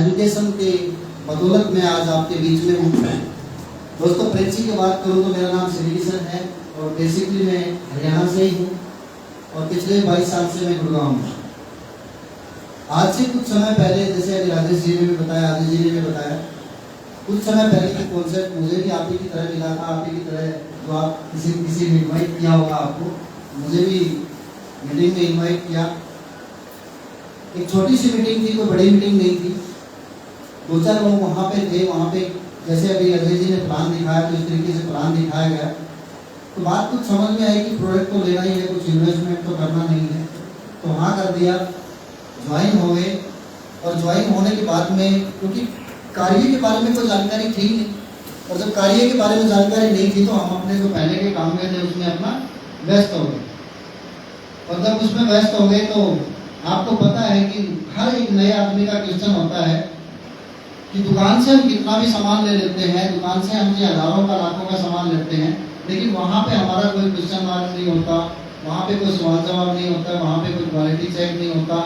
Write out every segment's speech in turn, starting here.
Education के बदौलत मैं आज आपके बीच में हूँ। दोस्तों, प्रेंची की बात करूँ तो मेरा नाम श्री किशन है और बेसिकली मैं हरियाणा से ही हूँ और पिछले 22 साल से मैं गुड़गांव में। आज से कुछ समय पहले, जैसे अभी राजेश जी ने भी बताया, आदित्य जी ने भी बताया, कुछ समय पहले की कॉन्सेप्ट मुझे भी आप ही की तरह मिला था। आप ही की तरह जो आप किसी ने इन्वाइट किया होगा आपको, मुझे भी मीटिंग में इन्वाइट किया। एक छोटी सी मीटिंग थी, कोई बड़ी मीटिंग नहीं थी। 2-4 लोग वहाँ पे थे। वहाँ पे जैसे अभी अजय जी ने प्लान दिखाया, तो इस तरीके से प्लान दिखाया गया। तो बात कुछ समझ में आई कि प्रोडक्ट तो लेना ही है, कुछ इन्वेस्टमेंट तो करना नहीं है। तो हाँ कर दिया, ज्वाइन हो गए। और ज्वाइन होने के बाद में, क्योंकि कार्य के बारे में कोई जानकारी थी नहीं, और जब कार्य के बारे में जानकारी नहीं थी तो हम अपने जो पहले के काम में थे उसमें अपना व्यस्त हो गए। और जब उसमें व्यस्त हो गए तो आपको पता है कि हर एक नए आदमी का क्वेश्चन होता है कि दुकान से हम कितना भी सामान ले लेते हैं, दुकान से हम हज़ारों का लाखों का सामान लेते हैं, लेकिन वहाँ पे हमारा कोई क्वेश्चन मार्क नहीं होता, वहाँ पे कोई सवाल जवाब नहीं होता, वहाँ पे कोई क्वालिटी चेक नहीं होता।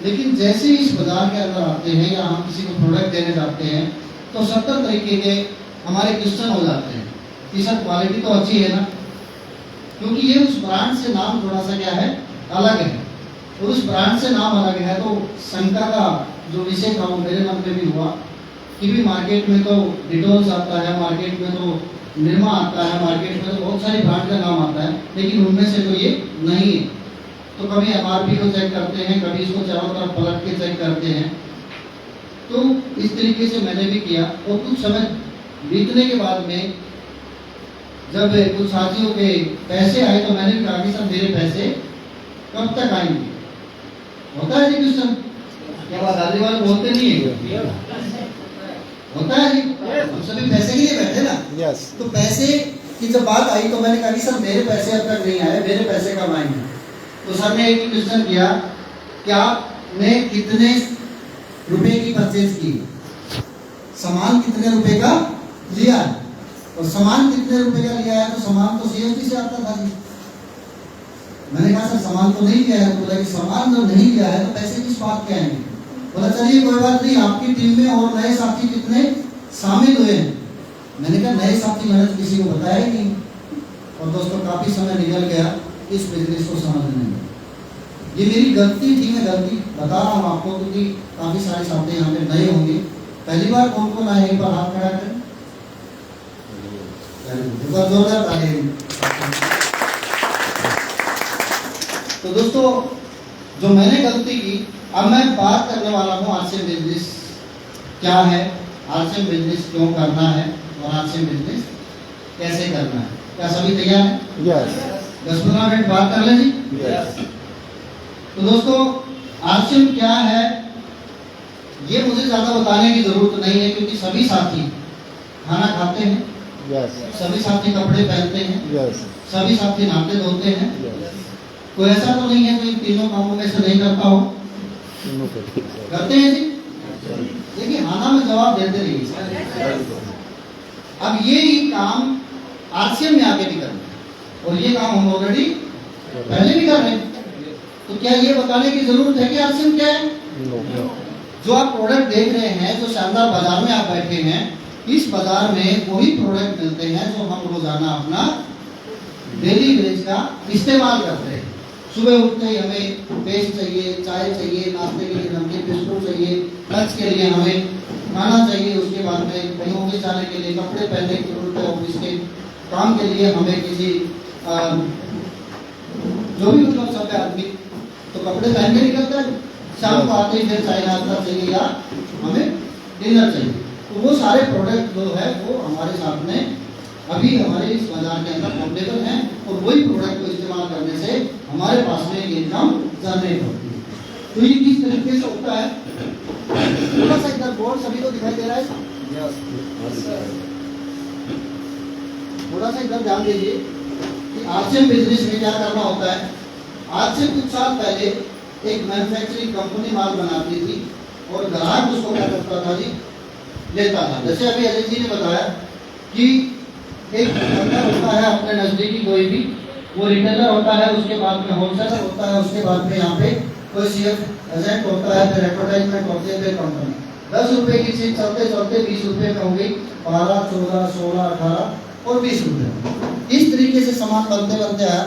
लेकिन जैसे ही इस बाजार के अंदर आते हैं या हम किसी को प्रोडक्ट देने जाते हैं तो 70 तरीके के हमारे क्वेश्चन हो जाते हैं कि सर क्वालिटी तो अच्छी है ना, क्योंकि ये उस ब्रांड से नाम थोड़ा सा क्या है, अलग है। और उस ब्रांड से नाम अलग है तो शंका का जो विषय था वो मेरे मन में भी हुआ कि भी मार्केट में तो डिटोल्स आता है, मार्केट में तो निर्मा आता है, मार्केट में तो बहुत सारी ब्रांड का नाम आता है, लेकिन उनमें से तो ये नहीं है। तो कभी एमआरपी को चेक करते हैं, कभी इसको चारों तरफ पलट के चेक करते हैं। तो इस तरीके से मैंने भी किया। और कुछ समय बीतने के बाद में जब कुछ साथियों के पैसे आए तो मैंने भी कहा कि सर मेरे पैसे कब तक आएंगे। होता है जी क्वेश्चन, क्या बात आदमी वाले बोलते नहीं है, होता है जी, हम सभी पैसे के लिए बैठे ना। यस। तो पैसे की जब बात आई तो मैंने कहा कि सर मेरे पैसे अब तक नहीं आए, मेरे पैसे कब आएंगे। तो सर ने एक क्वेश्चन किया कि आपने कितने रुपए की परचेज की, सामान कितने रुपए का लिया, और सामान कितने रुपए का लिया है। तो सामान तो सीएसडी से आता था जी। मैंने कहा सर सामान तो नहीं लिया है। तो बोला कि सामान जो नहीं लिया है तो पैसे किस बात के आएंगे। बोला चलिए कोई बात नहीं, आपकी टीम में और नए साथी कितने शामिल हुए हैं। मैंने कहा नए साथी मैंने तो किसी को बताया ही नहीं। और दोस्तों काफी समय निकल गया इस बिजनेस को समझने में। ये मेरी गलती थी, मैं गलती बता रहा हूँ आपको, क्योंकि काफी सारे साथी यहाँ पे नए होंगे। पहली बार कौन कौन आए, एक बार हाथ खड़ा करें। जोरदार ताली। तो दोस्तों, जो मैंने गलती की, अब मैं बात करने वाला हूँ आरसीएम बिजनेस क्या है, आरसीएम बिजनेस क्यों करना है और आरसीएम बिजनेस कैसे करना है। क्या सभी तैयार हैं? यस। 10-15 मिनट बात कर लें जी। यस। तो दोस्तों, आरसीएम क्या है ये मुझे ज्यादा बताने की जरूरत नहीं है, क्योंकि सभी साथी खाना खाते हैं, यस। सभी साथी कपड़े पहनते हैं, यस। सभी साथी नहाते धोते हैं। यस। कोई ऐसा तो नहीं है कोई तीनों कामों में से नहीं करता हो, करते हैं जी। देखिए हाना में जवाब देते रहिए। अब ये ही काम आरसीएम में आके भी करना है, और ये काम हम ऑलरेडी पहले भी कर रहे हैं। तो क्या ये बताने की जरूरत है कि आरसीएम क्या है? जो आप प्रोडक्ट देख रहे हैं, जो शानदार बाजार में आप बैठे हैं, इस बाजार में वही प्रोडक्ट मिलते हैं जो हम रोजाना अपना डेली वेज का इस्तेमाल करते हैं। सुबह उठते ही हमें पेस्ट चाहिए, चाय चाहिए, नाश्ते के लिए नमकीन बिस्कुट चाहिए, लंच के लिए हमें खाना चाहिए, उसके बाद में कहीं ऑफिस जाने के लिए कपड़े पहनने की जरूरत है, ऑफिस के काम के लिए हमें किसी जो भी मतलब सब आदमी तो कपड़े पहन के निकलता है, शाम को आते ही फिर चाय नाश्ता चाहिए या हमें डिनर चाहिए। तो वो सारे प्रोडक्ट जो है वो हमारे साथ में अभी हमारे इस बाजार के अंदर अवेलेबल हैं, और वही प्रोडक्ट को इस्तेमाल करने से हमारे पास में इनकम जनरेट होती है। तो ये किस तरीके से होता है, थोड़ा सा इधर बोर्ड सभी को दिखाई दे रहा है, थोड़ा सा इधर ध्यान दीजिए कि आरसीएम बिजनेस में क्या करना होता है। आज से कुछ साल पहले एक मैन्युफैक्चरिंग कंपनी माल बनाती थी और ग्राहक उसको क्या करता था जी, लेता था। जैसे अभी अजय जी ने बताया कि एक बंदा होता है अपने नजदीकी कोई भी, वो रिटेलर होता है, उसके बाद में होलसेलर होता है, उसके बाद में यहाँ पे कोई सीएफ एजेंट होता है, फिर एडवर्टाइजमेंट होती है, फिर कंपनी। ₹10 की चीज चलते चलते ₹20 में हो गई, 12, 14, 16, 18 और ₹20। इस तरीके से सामान बनते बनते आया।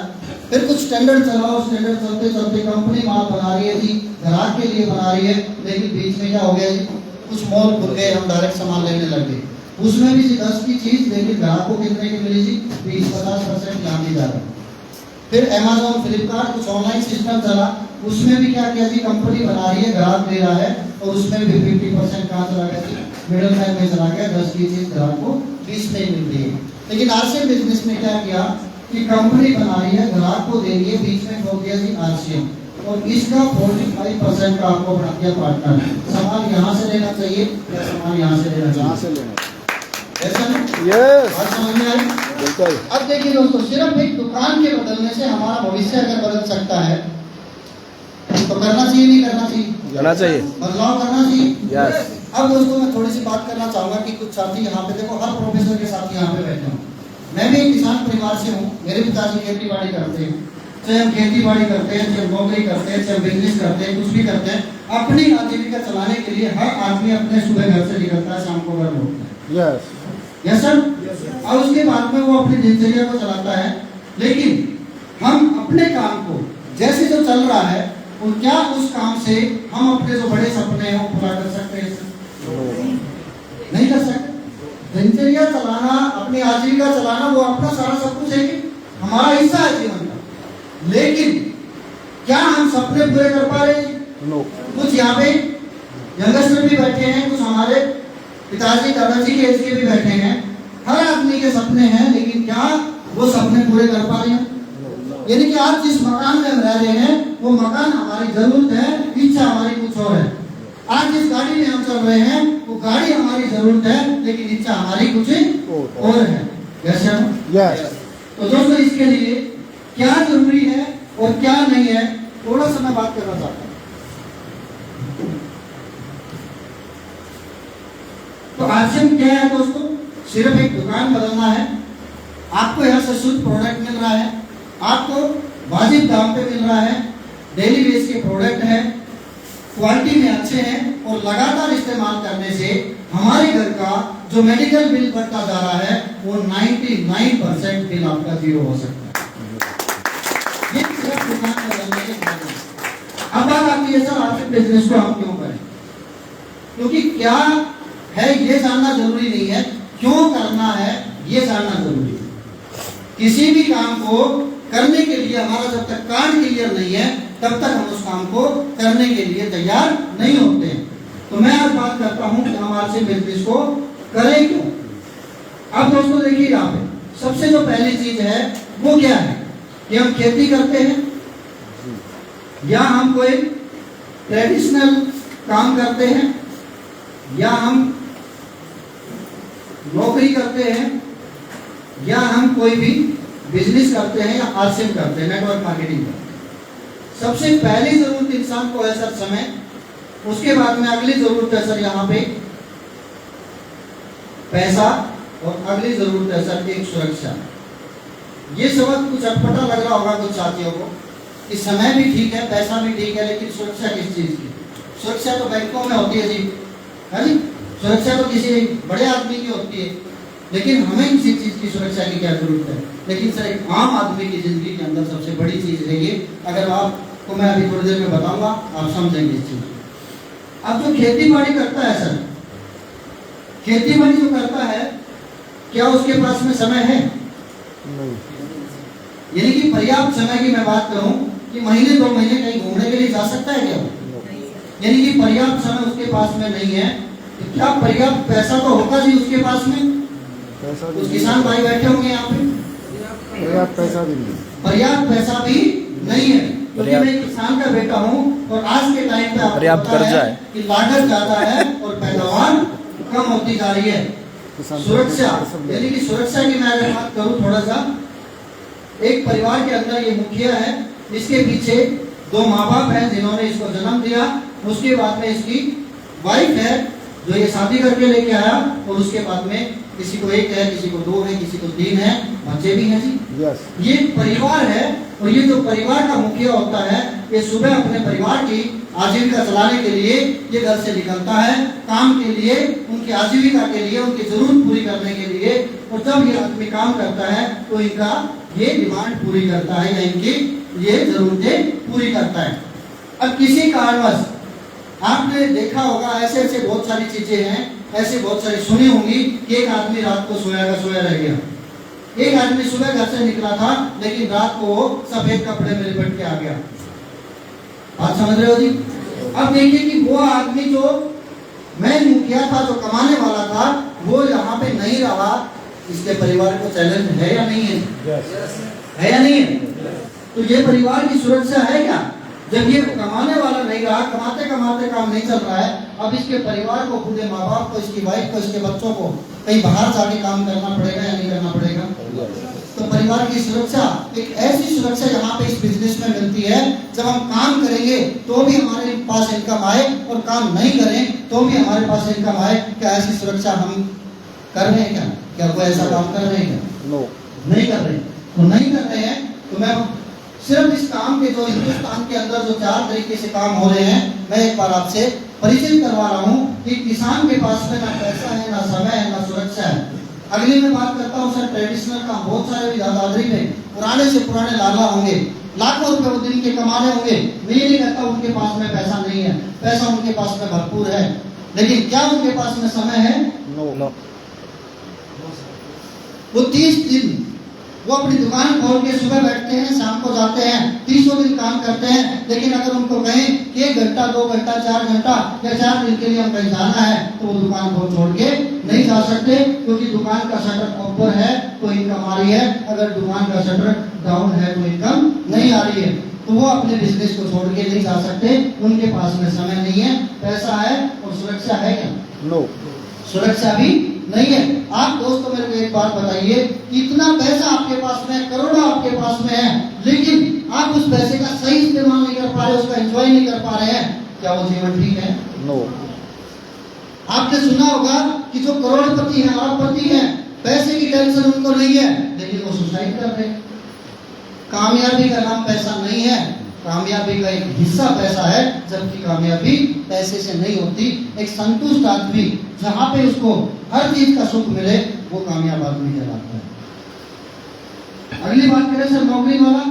फिर कुछ स्टैंडर्ड चला और स्टैंडर्ड चलते चलते कंपनी माल बना रही है जी, ग्राहक के लिए बना रही है, लेकिन बीच में क्या हो गया जी, कुछ मॉल खुल गए, हम डायरेक्ट सामान लेने लग गए। उसमें भी 10 की चीज, लेकिन ग्राहक को कितने की मिली जी, 20-50% यहाँ भी जा रहा है। फिर अमेज़न, फ्लिपकार्ट, कुछ ऑनलाइन सिस्टम चला, उसमें भी क्या किया जी, कंपनी बना रही है, ग्राहक दे रहा है, और उसमें भी 50% कहाँ चला गया जी, मिडिल मैन में चला गया। 10 की चीज ग्राहक को 20 में मिल रही है। लेकिन आरसीएम बिजनेस में क्या किया कि कंपनी बना रही है, ग्राहक को दे रही है, बीच में खो गया जी आरसीएम, और इसका 45% का आपको बना दिया पार्टनर। सामान यहाँ से लेना चाहिए या सामान यहाँ से लेना चाहिए? ऐसा ना? यस, बात समझ में आई? बिल्कुल। अब देखिए दोस्तों, सिर्फ एक दुकान के बदलने से हमारा भविष्य अगर बदल सकता है तो करना चाहिए, नहीं करना चाहिए? करना चाहिए, बदलाव करना चाहिए। यस। अब दोस्तों मैं थोड़ी सी बात करना चाहूंगा कि कुछ साथी यहाँ पे देखो, हर प्रोफेसर के साथी यहाँ पे बैठे हूँ। मैं भी एक किसान परिवार से हूँ, मेरे पिताजी खेती बाड़ी करते हैं। चाहे हम खेती बाड़ी करते हैं, चाहे नौकरी करते हैं, चाहे बिजनेस करते हैं, कुछ भी करते हैं, अपनी आजीविका चलाने के लिए हर आदमी अपने सुबह घर से निकलता है, शाम को घर लौटता है। Yes, yes sir. और उसके बाद में वो अपनी दिनचर्या को चलाता है। लेकिन हम अपने काम को जैसे जो चल रहा है, और क्या उस काम से हम अपने जो बड़े सपने हैं वो पूरा कर सकते हैं? नहीं कर सकते। दिनचर्या चलाना, अपनी आजीविका चलाना, वो अपना सारा सब कुछ है कि हमारा हिस्सा है जीवन का। लेकिन क्या हम सपने पूरे कर पा रहे हैं? नो। कुछ यहाँ पे यंगस्टर भी बैठे हैं, कुछ हमारे पिताजी दादाजी के एज के भी बैठे हैं। हर आदमी के सपने हैं, लेकिन क्या वो सपने पूरे कर पा रहे हैं? यानी कि आज जिस मकान में हम रह रहे हैं, वो मकान हमारी जरूरत है, इच्छा हमारी कुछ और है। आज जिस गाड़ी में हम चल रहे हैं, वो गाड़ी हमारी जरूरत है, लेकिन इच्छा हमारी कुछ और है। यस। तो दोस्तों, इसके लिए क्या जरूरी है और क्या नहीं है, थोड़ा सा मैं बात करना चाहता हूँ। तो आरसीएम क्या है दोस्तों? सिर्फ एक दुकान बदलना है। आपको यहाँ से शुद्ध प्रोडक्ट मिल रहा है, आपको वाजिब दाम पे मिल रहा है, डेली बेस के प्रोडक्ट है, क्वालिटी में अच्छे हैं, और लगातार इस्तेमाल करने से हमारे घर का जो मेडिकल बिल बढ़ता जा रहा है, वो 99% बिल आपका जीरो हो सकता है। ये सिर्फ दुकान बदलने के बाद है। अब बात आती है सर, आर्थिक बिजनेस को हम क्यों करें? क्योंकि क्या है ये जानना जरूरी नहीं है, क्यों करना है ये जानना जरूरी है। किसी भी काम को करने के लिए हमारा जब तक कार्ड क्लियर नहीं है, तब तक हम उस काम को करने के लिए तैयार नहीं होते हैं। तो मैं आज बात करता हूं कि हम आरसीएम बिजनेस को करें क्यों। अब दोस्तों देखिए, यहाँ पे सबसे जो पहली चीज है वो क्या है कि हम खेती करते हैं, या हम कोई ट्रेडिशनल काम करते हैं, या हम नौकरी करते हैं, या हम कोई भी बिजनेस करते हैं, या आरसीएम करते हैं, नेटवर्क मार्केटिंग करते हैं। सबसे पहली जरूरत इंसान को है सर समय। उसके बाद में अगली जरूरत है सर यहाँ पे पैसा, और अगली जरूरत है सर एक सुरक्षा। ये शब्द कुछ अटपटा लग रहा होगा कुछ साथियों को कि समय भी ठीक है, पैसा भी ठीक है, लेकिन सुरक्षा किस चीज की? सुरक्षा तो बैंकों में होती है जी, है जी। सुरक्षा तो किसी बड़े आदमी की होती है, लेकिन हमें किसी चीज की सुरक्षा की क्या जरूरत है? लेकिन सर एक आम आदमी की जिंदगी के अंदर सबसे बड़ी चीज है ये। अगर आपको मैं अभी थोड़ी देर में बताऊंगा, आप समझेंगे इस चीज। अब जो खेती बाड़ी करता है सर, खेती बाड़ी जो करता है, क्या उसके पास में समय है? नहीं। यानी कि पर्याप्त समय की मैं बात करूं कि महीने 2 महीने कहीं घूमने के लिए जा सकता है क्या? यानी कि पर्याप्त समय उसके पास में नहीं है। तो क्या पर्याप्त पैसा तो होगा जी उसके पास में? कुछ किसान भाई बैठे होंगे यहाँ पे, पर्याप्त पैसा भी नहीं, पर्याप्त पैसा भी नहीं है। क्योंकि मैं किसान का बेटा हूँ, और आज के टाइम पे पर्याप्त कर्जा है कि लागत ज्यादा है और पैदावार कम होती जा रही है। सुरक्षा, यानी कि सुरक्षा की मैं अगर बात करूँ थोड़ा सा, एक परिवार के अंदर ये मुखिया है, इसके पीछे 2 माँ बाप हैं जिन्होंने इसको जन्म दिया, उसके बाद में इसकी वाइफ है जो ये शादी करके लेके आया, और उसके बाद में किसी को 1 है, किसी को 2 है, किसी को 3 है, बच्चे भी हैं जी। यस। ये परिवार है, और ये जो परिवार का मुखिया होता है, ये सुबह अपने परिवार की आजीविका चलाने के लिए ये घर से निकलता है, काम के लिए, उनकी आजीविका के लिए, उनकी जरूरत पूरी करने के लिए। और जब ये आदमी काम करता है तो इनका ये डिमांड पूरी करता है या इनकी ये जरूरतें पूरी करता है। अब किसी कारणवश आपने देखा होगा ऐसे ऐसे बहुत सारी चीजें हैं, ऐसे बहुत सारी सुनी होंगी कि एक आदमी रात को सोया रह गया। एक आदमी सुबह घर से निकला था लेकिन रात को वो सफेद कपड़े में लिपट के आ गया। बात समझ रहे हो जी? अब देखिए कि वो आदमी जो मैं मुखिया था, जो कमाने वाला था, वो यहाँ पे नहीं रहा। इसके परिवार को चैलेंज है या नहीं है? है या नहीं है? तो ये परिवार की सुरक्षा है क्या? जब ये कमाने वाला नहीं रहा, कमाते कमाते काम नहीं चल रहा है, अब इसके परिवार को, पूरे माँ बाप को, इसकी वाइफ को, इसके बच्चों को कहीं बाहर जाके काम करना पड़ेगा या नहीं करना पड़ेगा? तो परिवार की सुरक्षा एक ऐसी सुरक्षा यहाँ पे इस बिजनेस में मिलती है, जब हम काम करेंगे तो भी हमारे पास इनकम आए और काम नहीं करें तो भी हमारे पास इनकम आए। क्या ऐसी सुरक्षा हम कर रहे हैं? क्या कोई ऐसा काम कर रहे हैं क्या? नो, नहीं कर रहे। तो नहीं कर रहे हैं तो मैं सिर्फ इस काम के, जो हिंदुस्तान के अंदर जो 4 तरीके से काम हो रहे हैं, मैं एक बार आपसे परिचित करवा रहा हूँ कि किसान के पास में ना पैसा है, ना समय है, ना सुरक्षा है। अगली मैं बात करता हूँ सर ट्रेडिशनल काम। बहुत सारे दादागिरी में पुराने से पुराने लाला होंगे, लाखों रुपए वो दिन के कमाने होंगे। मैं ये नहीं कहता उनके पास में पैसा नहीं है, पैसा उनके पास में भरपूर है, लेकिन क्या उनके पास में समय है? नो। वो 30 दिन वो अपनी दुकान खोल के सुबह बैठते हैं, शाम को जाते हैं, 30 दिन काम करते हैं। लेकिन अगर उनको कहें कि 1 घंटा, 2 घंटा, 4 घंटा या 4 दिन के लिए हम कहीं जाना है, तो वो दुकान को छोड़ के नहीं जा सकते, क्योंकि दुकान का शटर ऊपर है तो इनकम आ रही है, अगर दुकान का शटर डाउन है तो इनकम नहीं आ रही है। तो वो अपने बिजनेस को छोड़ के नहीं जा सकते, उनके पास में समय नहीं है, पैसा है और सुरक्षा है क्या? नो, सुरक्षा भी नहीं है। आप दोस्तों मेरे को एक बात बताइए, इतना पैसा आपके पास में, करोड़ों आपके पास में है, लेकिन आप उस पैसे का सही इस्तेमाल नहीं कर पा रहे, उसका एंजॉय नहीं कर पा रहे हैं, क्या वो जीवन ठीक है? नो। आपने सुना होगा कि जो करोड़पति हैं, अरबपति हैं, पैसे की टेंशन उनको नहीं है, लेकिन वो सुसाइड कर रहे हैं। कामयाबी का नाम पैसा नहीं है, कामयाबी का एक हिस्सा पैसा है, जबकि कामयाबी पैसे से नहीं होती। एक संतुष्ट आदमी, जहां पे उसको हर चीज का सुख मिले, वो कामयाब आदमी कहलाता है। अगली बात करें सर नौकरी वाला।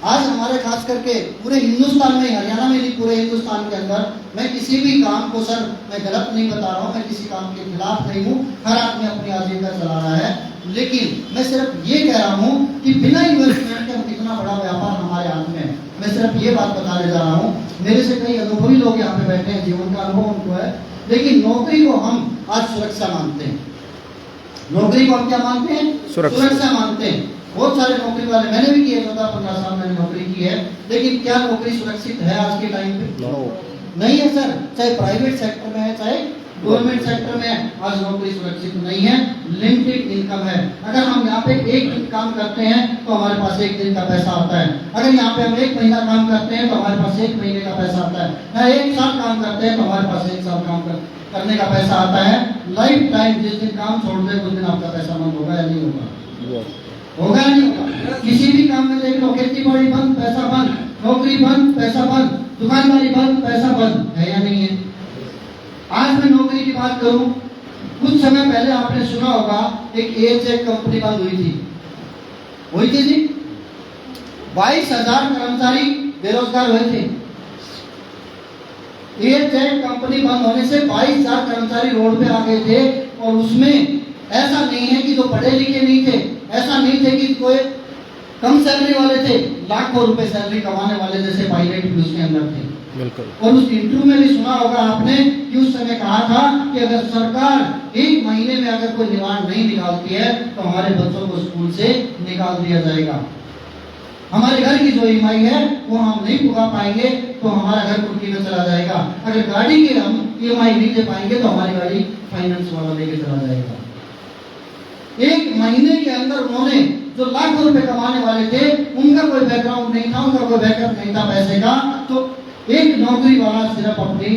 आज हमारे खास करके पूरे हिंदुस्तान में, हरियाणा में नहीं, पूरे हिंदुस्तान के अंदर, मैं किसी भी काम को, सर मैं गलत नहीं बता रहा हूँ, मैं किसी काम के खिलाफ नहीं हूँ, हर आदमी अपनी आजीविका चला रहा है, लेकिन मैं सिर्फ ये कह रहा हूँ कि बिना इन्वेस्टमेंट के हम कितना बड़ा व्यापार हमारे हाथ में है। मैं सिर्फ ये बात बताने जा रहा हूँ। मेरे से कई अनुभवी लोग यहाँ पे बैठे हैं, जीवन का अनुभव उनको है, लेकिन नौकरी को हम आज सुरक्षा मानते हैं। नौकरी को हम क्या मानते हैं? सुरक्षा मानते हैं। बहुत सारे नौकरी वाले, मैंने भी किए, 14-15 साल मैंने नौकरी की है, लेकिन क्या नौकरी सुरक्षित है आज के टाइम पे? नहीं है सर। चाहे प्राइवेट सेक्टर में है, चाहे गवर्नमेंट सेक्टर में, आज नौकरी सुरक्षित नहीं है। लिमिटेड इनकम है। अगर हम यहाँ पे 1 दिन काम करते हैं तो हमारे पास 1 दिन का पैसा आता है। अगर यहाँ पे हम 1 महीना काम करते हैं तो हमारे पास 1 महीने का पैसा आता है। या 1 साल काम करते हैं तो हमारे पास 1 साल काम करने का पैसा आता है। लाइफ टाइम जिस दिन काम छोड़ दे उस दिन आपका पैसा बंद होगा या नहीं होगा? होगा नहीं होगा? किसी भी काम में देख लो, खेती बाड़ी बंद, पैसा बंद, नौकरी बंद, पैसा बंद, दुकानदारी बंद, पैसा बंद, है या नहीं है? आज मैं नौकरी की बात करूं, कुछ समय पहले आपने सुना होगा एक एयरचेक कंपनी बंद हुई थी जी। 22,000 कर्मचारी बेरोजगार हुए थे। एयरचेक कंपनी बंद होने से 22,000 कर्मचारी रोड पे आ गए थे। और उसमें ऐसा नहीं है कि जो पढ़े लिखे नहीं थे, ऐसा नहीं थे कि कोई कम सैलरी वाले थे, लाखों रुपए सैलरी कमाने वाले जैसे पायलट भी उसके अंदर थे। बिल्कुल। और उस इंटरव्यू में भी सुना होगा आपने कि उस समय कहा था कि अगर सरकार 1 महीने में अगर कोई निवारण नहीं निकालती है तो हमारे बच्चों को स्कूल से निकाल दिया जाएगा। हमारे घर की जो ईएमआई है वो हम नहीं चुका पाएंगे तो हमारा घर कुर्की में चला जाएगा। अगर गाड़ी की हम ईएमआई नहीं दे पाएंगे तो हमारी गाड़ी फाइनेंस वाला लेके चला जाएगा। 1 महीने के अंदर उन्होंने जो लाखों रुपए कमाने वाले थे, उनका कोई बैकग्राउंड नहीं था, उनका कोई बैकअप नहीं था पैसे का, तो एक नौकरी वाला सिर्फ अपनी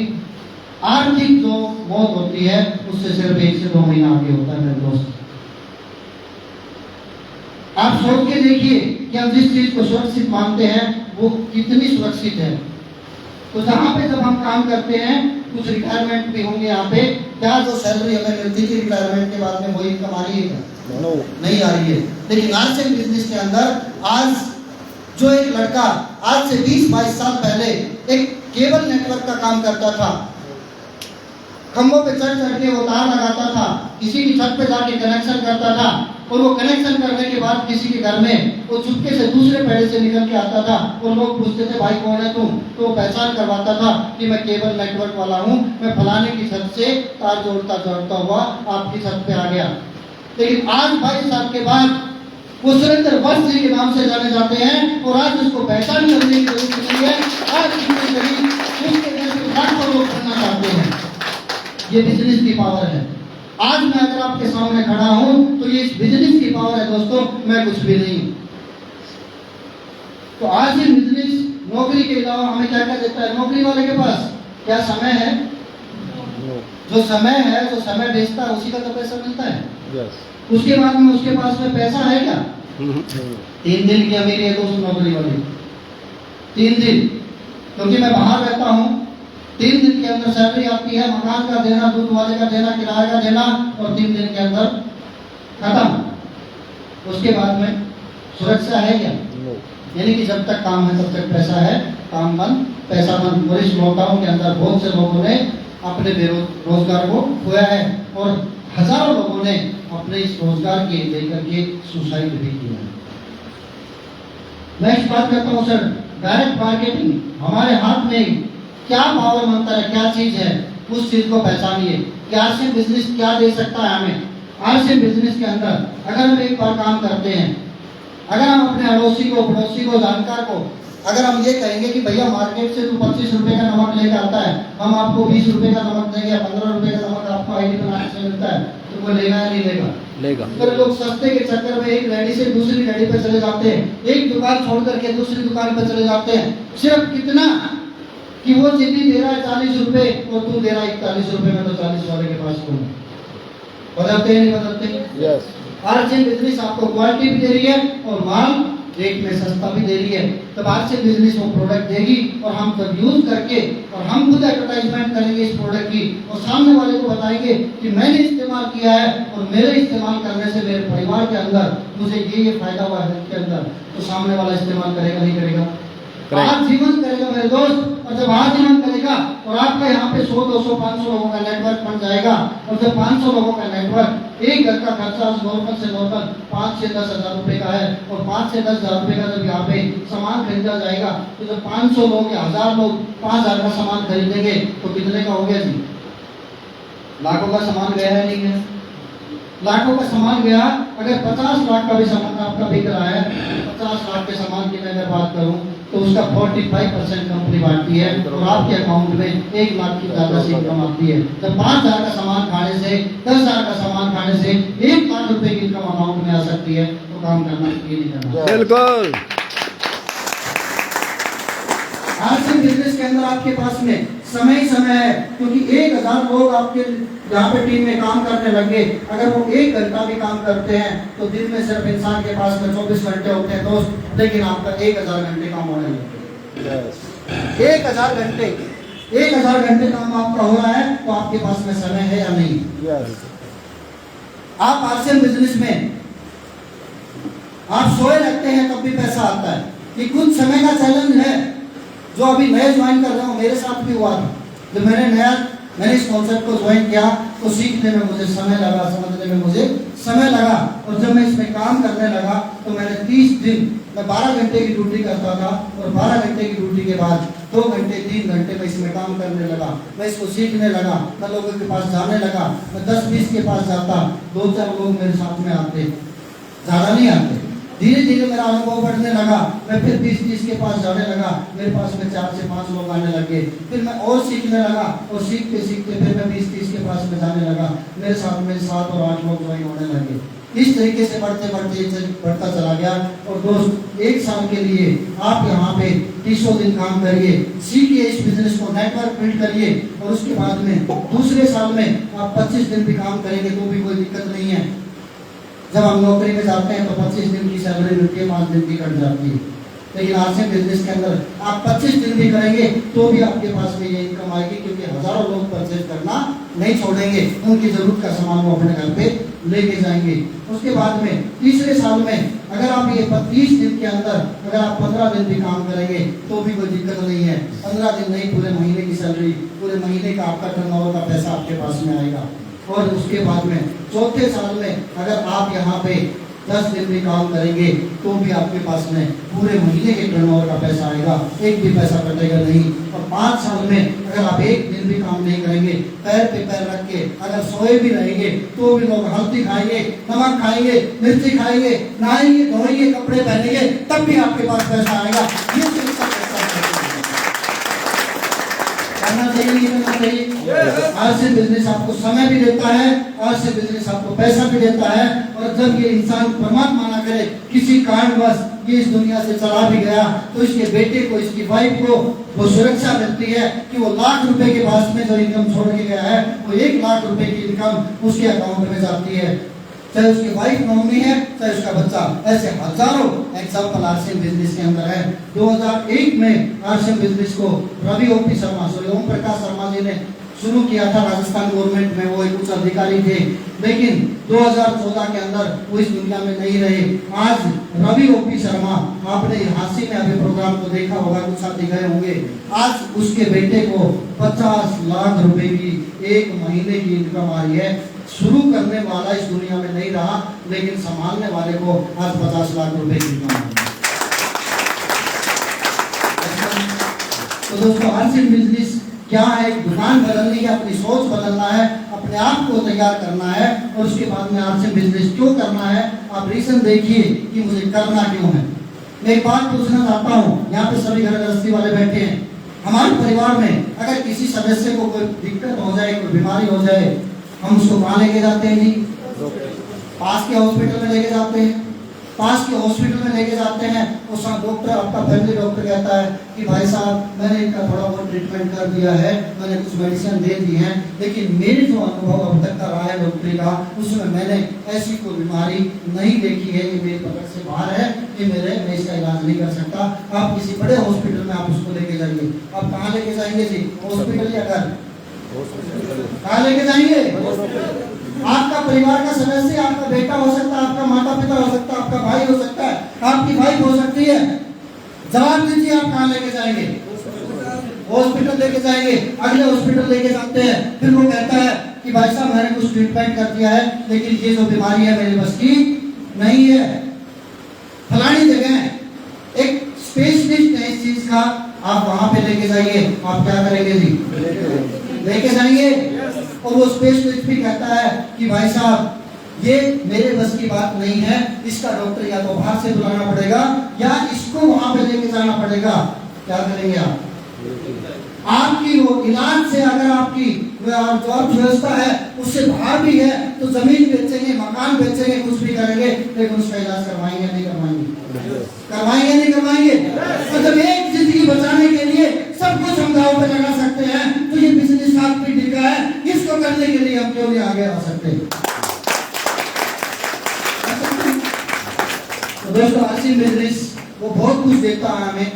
आर्थिक जो मौत होती है उससे सिर्फ 1 से 2 महीना आगे होता है मेरे दोस्त। आप सोच के देखिए कि हम जिस चीज को सुरक्षित मानते हैं वो कितनी सुरक्षित है। तो जहाँ पे जब हम काम करते हैं कुछ रिटायरमेंट भी होंगे यहाँ पे, क्या जो सैलरी हमें मिलती थी रिटायरमेंट के बाद में वही इनकम आ रही है क्या? No. नहीं आ रही है। लेकिन आरसीएम बिजनेस के अंदर आज जो एक लड़का आज से 20-22 साल पहले एक केबल नेटवर्क का काम करता था, खंभों पे चढ़ चढ़ के वो तार लगाता था, किसी की छत पे जाके कनेक्शन करता था, और वो कनेक्शन करने के बाद किसी के घर में वो चुपके से दूसरे पेड़े से निकल के आता था और लोग पूछते थे भाई कौन है तुम, तो वो पहचान करवाता था कि मैं केबल नेटवर्क वाला हूँ, मैं फलाने की छत से तार जोड़ता जोड़ता हुआ आपकी छत पे आ गया। लेकिन आज 22 साल के बाद वो सुरेंद्र वत्स जी के नाम से जाने जाते हैं और आज उसको पहचान करने की जरूरत नहीं है। आज उसके करीब उसके देश में लाखों लोग करना चाहते हैं। ये बिजनेस की पावर है। आज मैं अगर आपके सामने खड़ा हूं तो ये इस बिजनेस की पावर है दोस्तों, मैं कुछ भी नहीं। तो आज ये बिजनेस नौकरी के अलावा हमें क्या क्या देता है? नौकरी वाले के पास क्या समय है? जो समय है, जो समय बेचता है उसी का तो पैसा मिलता है। Yes. उसके बाद में उसके पास में पैसा है क्या? 3 दिन की अमीरी है दोस्तों नौकरी वाली। 3 दिन, क्योंकि मैं बाहर रहता हूँ, 3 दिन के अंदर सैलरी आती है, मकान का देना, दूध वाले का देना, किराए का देना, और 3 दिन के अंदर खत्म। उसके बाद में सुरक्षा है क्या? No. यानी कि जब तक काम है तब तक पैसा है, काम बंद पैसा बंद। और इस लॉकडाउन के अंदर बहुत से लोगों ने अपने रोजगार को खोया है और हजारों लोगों ने अपने इस रोजगार के लेकर के सुसाइड भी किया है। नेक्स्ट बात करता हूँ सर, डायरेक्ट मार्केटिंग हमारे हाथ में क्या पावर मंत्र है, क्या चीज है, उस चीज को पहचानिए कि आरसीएम बिजनेस क्या दे सकता है हमें। आरसीएम बिजनेस के अंदर अगर हम एक बार काम करते हैं, अगर हम अपने अड़ोसी को, पड़ोसी को, जानकार को अगर हम ये कहेंगे कि भैया मार्केट से तू 25 रुपए का नमक लेकर आता है, हम आपको 20 रुपए का नमक देंगे, 15 रुपए का नमक आपको आईडी बनाने से मिलता है, तो वो लेगा या नहीं लेगा? लेगा। अगर लोग सस्ते के चक्कर में एक रेडी से दूसरी रेडी पे चले जाते हैं, एक दुकान छोड़ करके दूसरी दुकान पे चले जाते हैं, सिर्फ कितना कि वो चीनी दे रहा है 40 रुपए और तू दे रहा है 41 रुपए में, तो 40 वाले के पास कौन है? बदलते हैं नहीं बदलते? Yes. आरसीएम बिजनेस आपको क्वालिटी भी दे रही है और माल रेट में सस्ता भी दे रही है। तब आरसीएम बिजनेस वो प्रोडक्ट देगी और हम तब यूज करके और हम खुद एडवर्टाइजमेंट करेंगे इस प्रोडक्ट की और सामने वाले को बताएंगे कि मैंने इस्तेमाल किया है और मेरे इस्तेमाल करने से मेरे परिवार के अंदर मुझे ये फायदा हुआ हेल्थ के अंदर, तो सामने वाला इस्तेमाल करेगा नहीं करेगा? आज जीवन करेगा मेरे दोस्त। और जब आज जीवन करेगा और आपका यहाँ पे 100, 200, 500 लोगों का नेटवर्क बन जाएगा, और जब 500 लोगों का नेटवर्क, एक घर का खर्चा नॉर्मल से नॉर्मल 5 से 10 हजार रुपए का है, और 5 से 10 हजार रुपए का जब यहाँ पे सामान खरीदा जाएगा, तो जब 500 लोग या 1000 लोग 5000 का सामान खरीदेंगे तो कितने का हो गया जी? लाखों का सामान गया है नहीं है? लाखों का सामान गया। अगर 50 लाख का भी सामान आपका बिक रहा है, 50 लाख के सामान की मैं अगर बात करूं तो उसका 45% कंपनी बांटती है और आपके अकाउंट में 1 लाख की ज्यादा से इनकम आती है। जब 5000 का सामान खाने से, 10000 का सामान खाने से 1 लाख रुपए की इनकम अकाउंट में आ सकती है, तो काम करना चाहिए नहीं करना? बिल्कुल। आरसीएम बिजनेस के अंदर आपके पास में समय ही समय है, क्योंकि 1000 लोग आपके यहाँ पे टीम में काम करने लगे, अगर वो 1 घंटा भी काम करते हैं तो दिन में सिर्फ इंसान के पास में 24 घंटे होते हैं दोस्त, लेकिन आपका 1000 घंटे काम होने लगे। Yes. 1000 घंटे, 1000 घंटे काम आपका हो रहा है, तो आपके पास में समय है या नहीं? Yes. आप आरसीएम बिजनेस में आप सोए लगते हैं तब भी पैसा आता है। ये कुछ समय का चैलेंज है जो अभी नए ज्वाइन कर रहा हूँ, मेरे साथ भी हुआ था। जब मैंने इस कॉन्सेप्ट को ज्वाइन किया तो सीखने में मुझे समय लगा, समझने में मुझे समय लगा, और जब मैं इसमें काम करने लगा तो मैंने 30 दिन, मैं 12 घंटे की ड्यूटी करता था और 12 घंटे की ड्यूटी के बाद 2 घंटे 3 घंटे मैं इसमें काम करने लगा, मैं इसको सीखने लगा, मैं लोगों के पास जाने लगा, मैं 10-20 के पास जाता, 2-4 लोग मेरे साथ में आते, ज़्यादा नहीं आते। धीरे धीरे मेरा अनुभव बढ़ने लगा, मैं फिर 20-30 के पास जाने लगा, मेरे पास में 4 से 5 लोग आने लगे, फिर मैं और सीखने लगा और सीखते सीखते फिर मैं 20-30 के पास में जाने लगा, मेरे साथ में 7 और 8 लोग ज्वाइन होने लगे। इस तरीके से बढ़ते बढ़ता चला गया। और दोस्त 1 साल के लिए आप यहाँ पे 300 दिन काम करिए, सीखिए इस बिजनेस को, नेटवर्क बिल्ड करिए, और उसके बाद में दूसरे साल में आप 25 दिन भी काम करेंगे तो भी कोई दिक्कत नहीं है। जब हम नौकरी में जाते हैं तो 25 दिन की सैलरी मिलती है, 5 दिन की कट जाती है। लेकिन आरसीएम बिजनेस के अंदर आप 25 दिन भी करेंगे तो भी आपके पास में ये इनकम आएगी, क्योंकि हजारों लोग परचेज करना नहीं छोड़ेंगे, उनकी जरूरत का सामान वो अपने घर पे लेके जाएंगे। उसके बाद में तीसरे साल में अगर आप ये 30 दिन के अंदर अगर आप 15 दिन भी काम करेंगे तो भी कोई दिक्कत नहीं है। 15 दिन नहीं, पूरे महीने की सैलरी, पूरे महीने का आपका टर्नओवर का पैसा आपके पास में आएगा। और उसके बाद में चौथे साल में अगर आप यहाँ पे 10 दिन भी काम करेंगे तो भी आपके पास में पूरे महीने के टर्नओवर का पैसा आएगा, एक भी पैसा कटेगा नहीं। और 5 साल में अगर आप एक दिन भी काम नहीं करेंगे, पैर पे पैर रख के अगर सोए भी रहेंगे तो भी लोग हल्दी खाएंगे, नमक खाएंगे, मिर्ची खाएंगे, नहाएंगे, धोएंगे, कपड़े पहनेंगे, तब भी आपके पास पैसा आएगा। ये तरीका करना चाहिए, नहीं करना चाहिए। आज से बिजनेस आपको समय भी देता है, आज से बिजनेस आपको पैसा भी देता है। और जब ये इंसान परमात्मा ना करे किसी कारणवश ये इस दुनिया से चला भी गया तो इसके बेटे को, इसकी वाइफ को वो सुरक्षा मिलती है कि वो लाख रुपए के पास में जो इनकम छोड़ के गया है वो 1 लाख रुपए की इनकम उसके अकाउंट में जाती है, चाहे उसकी वाइफ नौकरी है चाहे उसका बच्चा। ऐसे हजारों एग्जाम्पल आरसीएम बिजनेस के अंदर है। 2001 में आरसीएम बिजनेस को रवि ओपी शर्मा, ओम प्रकाश शर्मा जी ने शुरू किया था। राजस्थान गवर्नमेंट में वो एक उच्च अधिकारी थे, लेकिन 2014 के अंदर वो इस दुनिया में नहीं रहे। आज रवि ओपी शर्मा, आपने हांसी में अभी प्रोग्राम को देखा होगा, कुछ साथी गए होंगे, आज उसके बेटे को 50 लाख रुपए की एक महीने की इनकम आ रही है। शुरू करने वाला इस दुनिया में नहीं रहा, लेकिन संभालने वाले को आज 50 लाख रुपए की इनकम आ रही है। तो दोस्तों, आरसीएम बिजनेस क्या है? एक दुकान बदलनी है, अपनी सोच बदलना है, अपने आप को तैयार करना है। और उसके बाद में आरसीएम बिजनेस क्यों करना है, आप रीजन देखिए कि मुझे करना क्यों है। मैं एक बात पूछना चाहता हूँ, यहाँ पे सभी घर गृहस्थी वाले बैठे हैं। हमारे परिवार में अगर किसी सदस्य को कोई दिक्कत हो जाए, कोई बीमारी हो जाए, हम उसको कहाँ लेके जाते हैं जी? पास के हॉस्पिटल में लेके जाते हैं। पास के हॉस्पिटल में लेके जाते हैं, उस डॉक्टर, आपका फैमिली डॉक्टर कहता है कि भाई साहब मैंने इनका थोड़ा बहुत ट्रीटमेंट कर दिया है, मैंने कुछ मेडिसिन दे दी है, लेकिन मेरे जो अनुभव अब तक का रहा है डॉक्टरी का, उसमें मैंने ऐसी कोई बीमारी नहीं देखी है, ये मेरी पकड़ से बाहर है, कि मैं इसका इलाज नहीं कर सकता। आप किसी बड़े हॉस्पिटल में आप उसको लेके जाइए। आप कहाँ लेके जाएंगे जी? हॉस्पिटल या घर? कहाँ लेके जाएंगे? आपका परिवार का सदस्य, आपका बेटा हो सकता है, आपका माता पिता हो सकता है, आपका भाई हो सकता है, आपकी वाइफ हो सकती है। जवाब दीजिए, आप कहाँ लेके जाएंगे? हॉस्पिटल लेके जाएंगे। अगले हॉस्पिटल लेके जाते हैं, फिर वो कहता है कि भाई साहब मैंने कुछ ट्रीटमेंट कर दिया है, लेकिन ये जो बीमारी है मेरी बस की नहीं है। फलानी जगह एक स्पेशलिस्ट है इस चीज का, आप वहां पे लेके जाइए। आप क्या करेंगे जी? लेके जाएंगे। और वो स्पेशलिस्ट भी कहता है कि भाई साहब ये मेरे बस की बात नहीं है, इसका डॉक्टर या तो बाहर से बुलाना पड़ेगा या इसको वहां पे लेके जाना पड़ेगा। क्या करेंगे आप? आपकी वो इलाज से अगर आपकी जो अर्थव्यवस्था है उससे बाहर भी है तो जमीन बेचेंगे, मकान बेचेंगे, कुछ भी करेंगे, लेकिन उसका इलाज करवाएंगे नहीं करवाएंगे? करवाएंगे नहीं करवाएंगे? तो जब एक जिंदगी बचाने के लिए सब कुछ हम दांव पे लगा सकते हैं, तो ये बिजनेस आपकी डिगा है, इसको करने के लिए हम क्यों नहीं आगे आ सकते? तो दोस्तों, आरसीएम बिजनेस वो बहुत कुछ देता है हमें।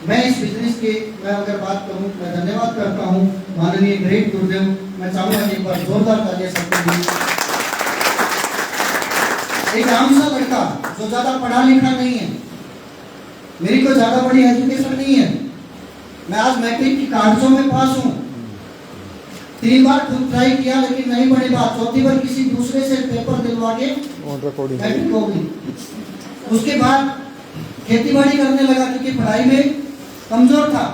मैं इस बिजनेस के, मैं अगर बात करूं, मैं धन्यवाद करता हूं माननीय ग्रेट गुरुदेव। मैं चाहूंगा एक बार जोरदार तालियां सबके लिए। एक आम सा लड़का जो ज्यादा पढ़ा लिखा नहीं है, मेरी कोई ज्यादा बड़ी एजुकेशन नहीं है, मैं आज मैट्रिक की कागजों में पास हूँ। 3 बार खुद ट्राई किया लेकिन नहीं बड़ी बात, 4थी बार किसी दूसरे से पेपर दिलवा के मैट्रिक हो गई। उसके बाद खेती बाड़ी करने लगा, क्योंकि पढ़ाई में कमजोर था।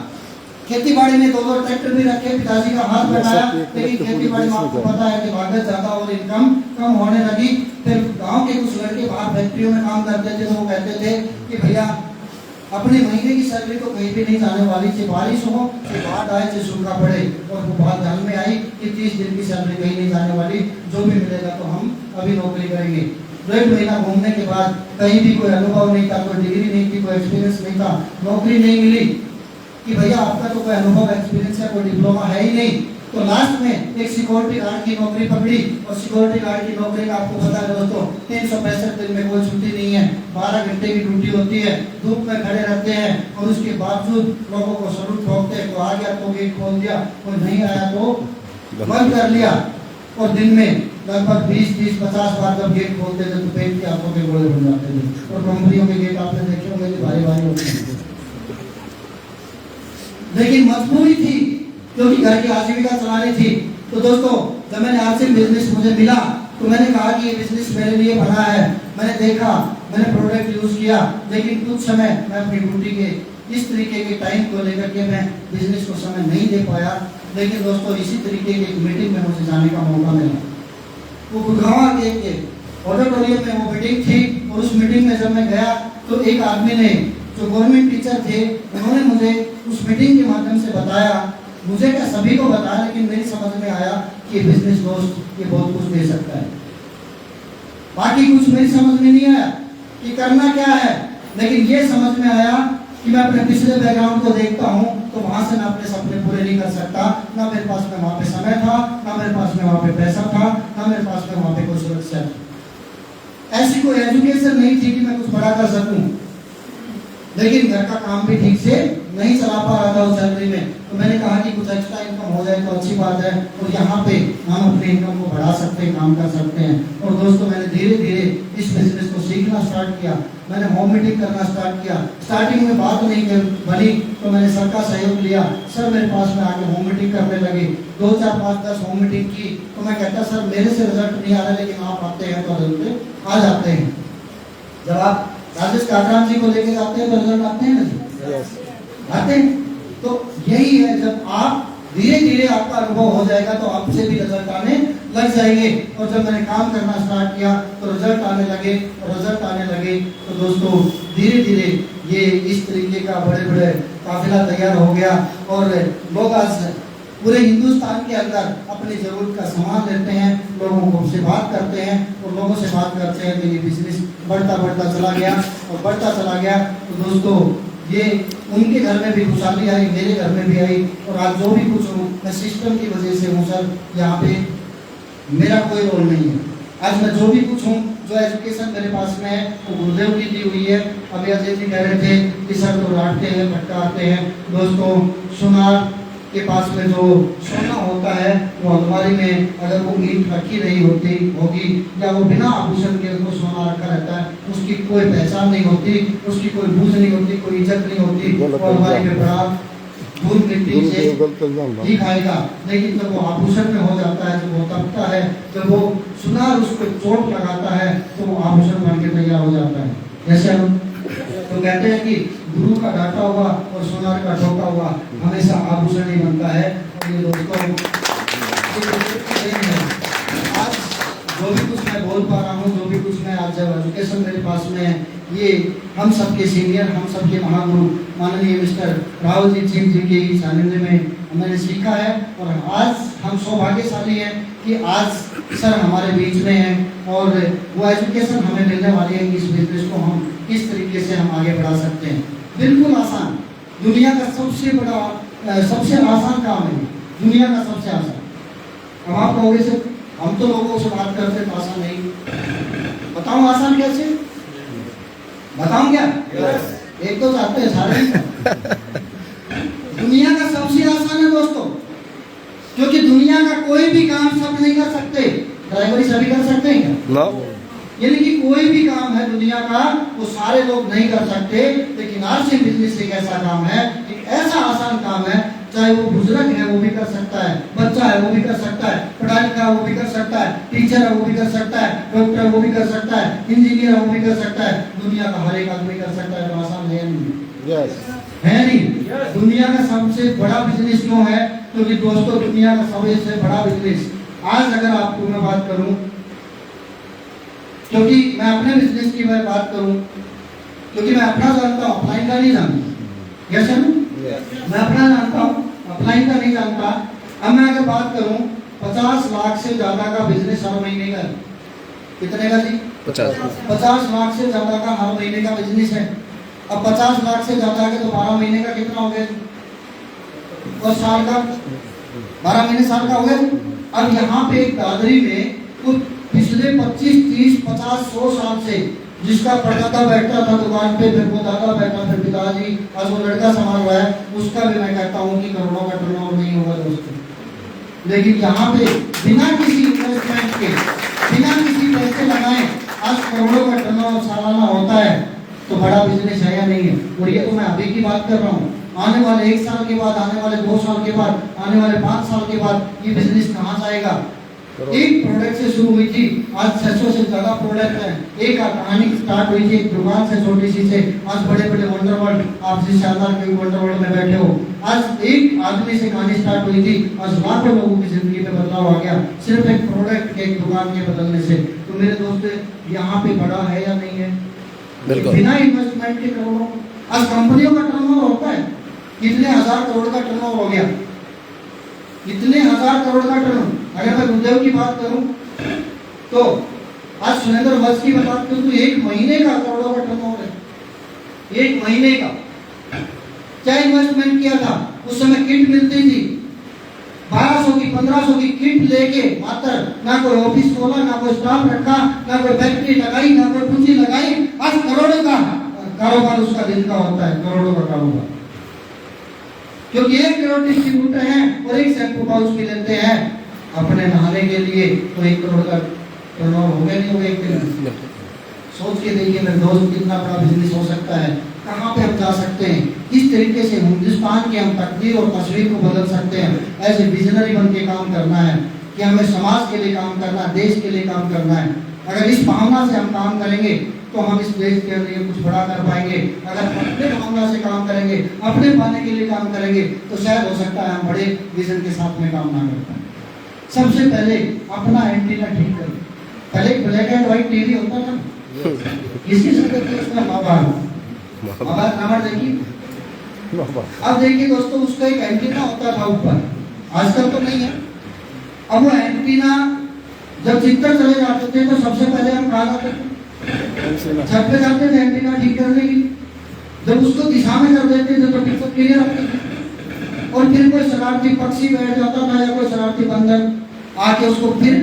खेती बाड़ी में 2 ट्रैक्टर भी रखे, पिताजी का हाथ बढ़ाया, लेकिन खेती बाड़ी में आपको पता है कि लागत ज्यादा और इनकम कम होने लगी। फिर गांव के कुछ लड़के बाहर फैक्ट्रियों में काम करते थे, तो वो कहते थे कि भैया अपने महीने की सैलरी तो कहीं भी नहीं जाने वाली, चाहे बारिश हो, चाहे बाढ़ आए, चाहे सूखा पड़े। और वो बात ध्यान में आई कि 30 दिन की सैलरी कहीं नहीं जाने वाली, जो भी मिलेगा तो हम अभी नौकरी करेंगे। 1.5 महीना घूमने के बाद कहीं भी कोई अनुभव नहीं था, कोई डिग्री नहीं थी, कोई एक्सपीरियंस नहीं था, नौकरी नहीं मिली। कि भैया आपका तो कोई अनुभव एक्सपीरियंस है, कोई डिप्लोमा है ही नहीं, तो लास्ट में एक सिक्योरिटी गार्ड की नौकरी पकड़ी, और सिक्योरिटी गार्ड की नौकरी का आपको पता है दोस्तों 365 दिन में कोई छुट्टी नहीं है, 12 घंटे की ड्यूटी होती है, धूप में खड़े रहते हैं, और उसके बावजूद लोगों को सलूट ठोकते हैं। तो आ गया तो गेट खोल दिया, कोई नहीं आया तो बंद कर लिया। और दिन में लगभग 20-50 बार जब गेट खोलते थे तो पेट की आंखों के गोले बन जाते थे। और कंपनियों के गेट आपने देखे होंगे कि भारी भारी होते हैं, लेकिन मजबूरी थी क्योंकि घर की आजीविका चलानी थी। तो दोस्तों जब मैंने आपसे बिजनेस मुझे मिला तो मैंने कहा कि ये बिजनेस मेरे लिए बना है। मैंने देखा, मैंने प्रोडक्ट यूज किया, लेकिन कुछ समय मैं अपनी ड्यूटी के इस तरीके के टाइम को लेकर के मैं बिजनेस को समय नहीं दे पाया। लेकिन दोस्तों इसी तरीके की एक मीटिंग में मुझे जाने का मौका मिला। वो गुड़गांव के ऑडिटोरियम में वो मीटिंग थी, और उस मीटिंग में जब मैं गया तो एक आदमी ने, जो गवर्नमेंट टीचर थे, उन्होंने मुझे उस मीटिंग के माध्यम से बताया, मुझे क्या सभी को बताया, लेकिन मेरी समझ में आया कि बिजनेस दोस्त ये बहुत कुछ दे सकता है। बाकी कुछ मेरी समझ में नहीं आया कि करना क्या है, लेकिन ये समझ में आया कि मैं अपने पिछले बैकग्राउंड को देखता हूँ तो वहां से मैं अपने सपने पूरे नहीं कर सकता। ना मेरे पास में वहां पे समय था, ना मेरे पास में वहां पे पैसा था, ना मेरे पास में वहां पे कोई सुरक्षा थी। ऐसी कोई एजुकेशन नहीं थी कि मैं कुछ बड़ा कर सकूं, लेकिन घर का काम भी ठीक से नहीं चला पा रहा था उस सैलरी में। तो मैंने कहा कि कुछ एक्स्ट्रा इनकम हो जाए तो अच्छी बात है, और यहाँ पे हम अपने इनकम को बढ़ा सकते हैं, काम कर सकते हैं। और दोस्तों मैंने धीरे धीरे इस बिजनेस को सीखना स्टार्ट किया। मैंने होम मीटिंग करना स्टार्ट किया। स्टार्टिंग में बात नहीं बनी तो मैंने सर का सहयोग लिया। सर मेरे पास में आके होम मीटिंग करने लगे। 2, 4, 5, 10 होम मीटिंग की तो मैं कहता सर मेरे से रिजल्ट नहीं आ रहा, लेकिन आप आते हैं तो रिजल्ट आ जाते हैं। जब आप राजेश काटराम जी को लेके जाते हैं तो रिजल्ट आते हैं ना जी, आते हैं। तो यही है, जब आप धीरे धीरे आपका अनुभव हो जाएगा तो आपसे भी रिजल्ट आने लग जाएंगे। और जब मैंने काम करना स्टार्ट किया तो रिजल्ट आने लगे, और रिजल्ट आने लगे तो दोस्तों धीरे धीरे ये इस तरीके का बड़े बड़े काफिला तैयार हो गया। और लोग आज पूरे हिंदुस्तान के अंदर अपनी जरूरत का सामान लेते हैं, लोगों से बात करते हैं, और लोगों से बात करते हैं तो ये बिजनेस बढ़ता बढ़ता चला गया और बढ़ता चला गया। तो दोस्तों ये उनके घर में भी खुशहाली आई, मेरे घर में भी आई, और आज जो भी कुछ हूँ मैं सिस्टम की वजह से हूँ सर। यहाँ पे मेरा कोई रोल नहीं है। आज मैं जो भी कुछ हूँ, जो एजुकेशन मेरे पास में है वो गुरुदेव की दी हुई है। अभी अजय जी कह रहे थे कि सर तो डांटते हैं, फटकारते हैं। दोस्तों सोनार के पास में जो सोना होता है वो अलमारी में अगर वो ईंट रखी नहीं होगी या वो बिना आभूषण के उसको सोना रखा रहता है, उसकी कोई पहचान नहीं होती, उसकी कोई बूझ नहीं होती, कोई इज्जत नहीं होती। वो अलमारी में बड़ा धूल मिट्टी से ही खाएगा। लेकिन जब वो आभूषण में हो जाता है, जब वो तपता है, जब वो सुनार उस पर चोट लगाता है तो वो आभूषण बन के तैयार हो जाता है। जैसे हम तो कहते हैं कि गुरु का डांटा हुआ और सोनार का ठोका हुआ हमेशा आभूषण ही बनता है। और ये दोस्तों आज जो भी कुछ मैं बोल पा रहा हूँ, जो भी कुछ मैं आज जब एजुकेशन मेरे पास में है, ये हम सबके सीनियर, हम सबके महागुरु माननीय मिस्टर राहुल सिंह जी के सानिध्य में मैंने सीखा है। और आज हम सौभाग्यशाली हैं कि आज सर हमारे बीच में हैं, और वो एजुकेशन हमें मिलने वाली है कि इस बिजनेस को हम किस तरीके से हम आगे बढ़ा सकते हैं। बिल्कुल आसान, दुनिया का सबसे बड़ा सबसे आसान काम है, दुनिया का सबसे आसान। अब आप कहोगे से हम तो लोगों से बात करते तो आसान नहीं, बताऊं आसान कैसे, बताऊं क्या? एक तो चाहते हैं सारे दुनिया का सबसे आसान है दोस्तों, क्योंकि दुनिया का कोई भी काम सब नहीं कर सकते। ड्राइवरी सभी कर सकते हैं क्या? यानी कि कोई भी काम है दुनिया का वो सारे लोग नहीं कर सकते। लेकिन आरसी बिजनेस एक ऐसा काम है, एक ऐसा आसान काम है, चाहे वो बुजुर्ग है वो भी कर सकता है, बच्चा है वो भी कर सकता है, पढ़ा लिखा है वो भी कर सकता है, टीचर है वो भी कर सकता है, डॉक्टर है वो भी कर सकता है, इंजीनियर है वो भी कर सकता है। दुनिया का हर एक आदमी कर सकता है, तो आसान है नहीं? है नहीं। दुनिया का सबसे बड़ा बिजनेस क्यों है? क्योंकि दोस्तों दुनिया का सबसे बड़ा बिजनेस आज अगर आपको मैं बात करूं, क्योंकि मैं अपने बिजनेस की मैं बात करूं, क्योंकि मैं अपना जानता हूं, ऑफलाइन का नहीं जानता। यस सर, मैं अपना जानता हूं, ऑफलाइन का नहीं जानता। अब मैं अगर बात करूं 50 लाख से ज्यादा का बिजनेस हर महीने का, कितने का जी? 50 लाख से ज्यादा का हर महीने का बिजनेस है। अब 50 लाख से ज्यादा के तो 12 महीने का कितना हो गया, और साल का 12 महीने साल का हो गया। अब यहाँ पे एक दादरी में कुछ पिछले 25, 30, 50, 100 साल से जिसका परदादा बैठता था दुकान पे, फिर वो दादा बैठा, फिर पिताजी, आज वो लड़का संभाल रहा है, उसका भी मैं कहता हूँ कि करोड़ों का टर्नओवर नहीं होगा दोस्तों। लेकिन यहाँ पे बिना किसी इन्वेस्टमेंट के, बिना किसी पैसे लगाए आज करोड़ों का टर्नओवर सालाना होता है, तो बड़ा बिजनेस है या नहीं है? और ये तो मैं अभी की बात कर रहा हूँ। आने वाले 1 साल के बाद, आने वाले 2 साल के बाद, आने वाले 5 साल के बाद ये बिजनेस कहाँ जाएगा? एक प्रोडक्ट से शुरू हुई थी, आज 600 से ज्यादा प्रोडक्ट है। एक कहानी स्टार्ट हुई थी एक दुकान से, छोटी सी से, आज बड़े बड़े वंडर वर्ल्ड, आप जिस शानदार के वंडर वर्ल्ड में बैठे हो। आज एक आदमी से कहानी स्टार्ट हुई थी, आज लाखों लोगों की जिंदगी में बदलाव आ गया सिर्फ एक प्रोडक्ट के, एक दुकान के बदलने से। तो मेरे दोस्त, यहाँ पे बड़ा है या नहीं है? बिना इन्वेस्टमेंट के करोड़ों, आज कंपनियों का टर्नओवर होता है कितने हजार करोड़ का टर्नओवर हो गया, कितने हजार करोड़ का टर्नओवर। अगर मैं गुरुदेव की बात करूं तो आज सुरेंद्र वत्स की बात करूं तो 1 महीने का करोड़ों का टर्नओवर है, 1 महीने का। क्या इन्वेस्टमेंट किया था? उस समय किट मिलती थी 1200 की, 1500 की किट लेके मात्र, ना कोई ऑफिस खोला, ना कोई स्टाफ रखा, ना कोई फैक्ट्री लगाई, ना कोई पूंजी लगाई। आज करोड़ों का कारोबार उसका दिन का होता है, करोड़ों का कारोबार, क्योंकि 1 करोड़ डिस्ट्रीब्यूटर हैं और एक शैम्पू पाउच भी लेते हैं अपने नहाने के लिए, तो 1 करोड़ का टर्नओवर हो गया, नहीं हो गया एक दिन? सोच के देखिए मेरे दोस्त, कितना बड़ा बिजनेस हो सकता है, कहाँ पे हम जा सकते हैं, किस तरीके से हिंदुस्तान की हम तकदीर और तस्वीर को बदल सकते हैं। ऐसे विजनरी बन के काम करना है कि हमें समाज के लिए काम करना है, देश के लिए काम करना है। अगर इस भावना से हम काम करेंगे तो हम इस देश के लिए कुछ बड़ा कर पाएंगे। अगर अपने भावना से काम करेंगे, अपने पाने के लिए काम करेंगे, तो शायद हो सकता है हम बड़े विजन के साथ में काम ना कर पाए। सबसे पहले अपना एंटीना ठीक करें। पहले ब्लैक एंड व्हाइट टीवी होता था, किसकी जरूरत है? उसका महाभारत रामायण देखिए। अब देखिए दोस्तों, उसका एक एंटीना होता था ऊपर, आजकल तो नहीं है। अब वो एंटीना जब चित्तर चले जाते थे तो सबसे पहले हम कहा जाते थे, छत पे जाते थे एंटीना ठीक करने की। जब उसको दिशा में कर देते थे तो पिक्चर क्लियर आती थी। और फिर कोई शरारती पक्षी बैठ जाता था या कोई शरारती बंदर आके उसको फिर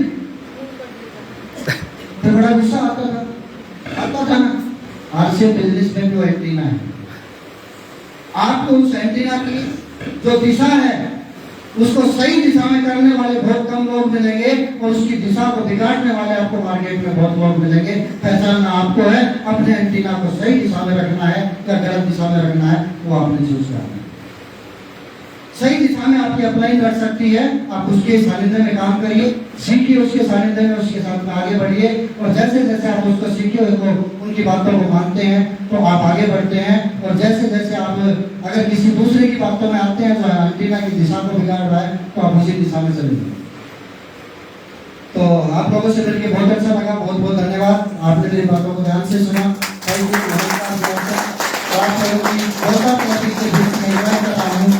बड़ा गुस्सा आता था ना। आज से बिजनेस में जो एंटीना है, आपको उस एंटीना की जो दिशा है उसको सही दिशा में करने वाले बहुत कम लोग मिलेंगे और उसकी दिशा को बिगाड़ने वाले आपको मार्केट में बहुत लोग मिलेंगे। पहचानना आपको है, अपने एंटीना को सही दिशा में रखना है या गलत दिशा में रखना है, वो आपने चूज करना है। सही दिशा में आपकी अपलाइन कर सकती है, आप उसके सानिध्य में काम करिए, सीखिए उसके सानिध्य में, उसके साथ में आगे बढ़िए। और जैसे जैसे आप उसको सीखिए, उनकी बातों को मानते हैं तो आप आगे बढ़ते हैं। और जैसे जैसे आप अगर किसी दूसरे की बातों में आते हैं जो एंटीना की दिशा को बिगाड़ रहा है, तो आप उसी दिशा में चलिए। तो आप लोगों से मिलकर बहुत अच्छा लगा, बहुत बहुत धन्यवाद। आपने मेरी बातों को ध्यान से सुना। Thank you.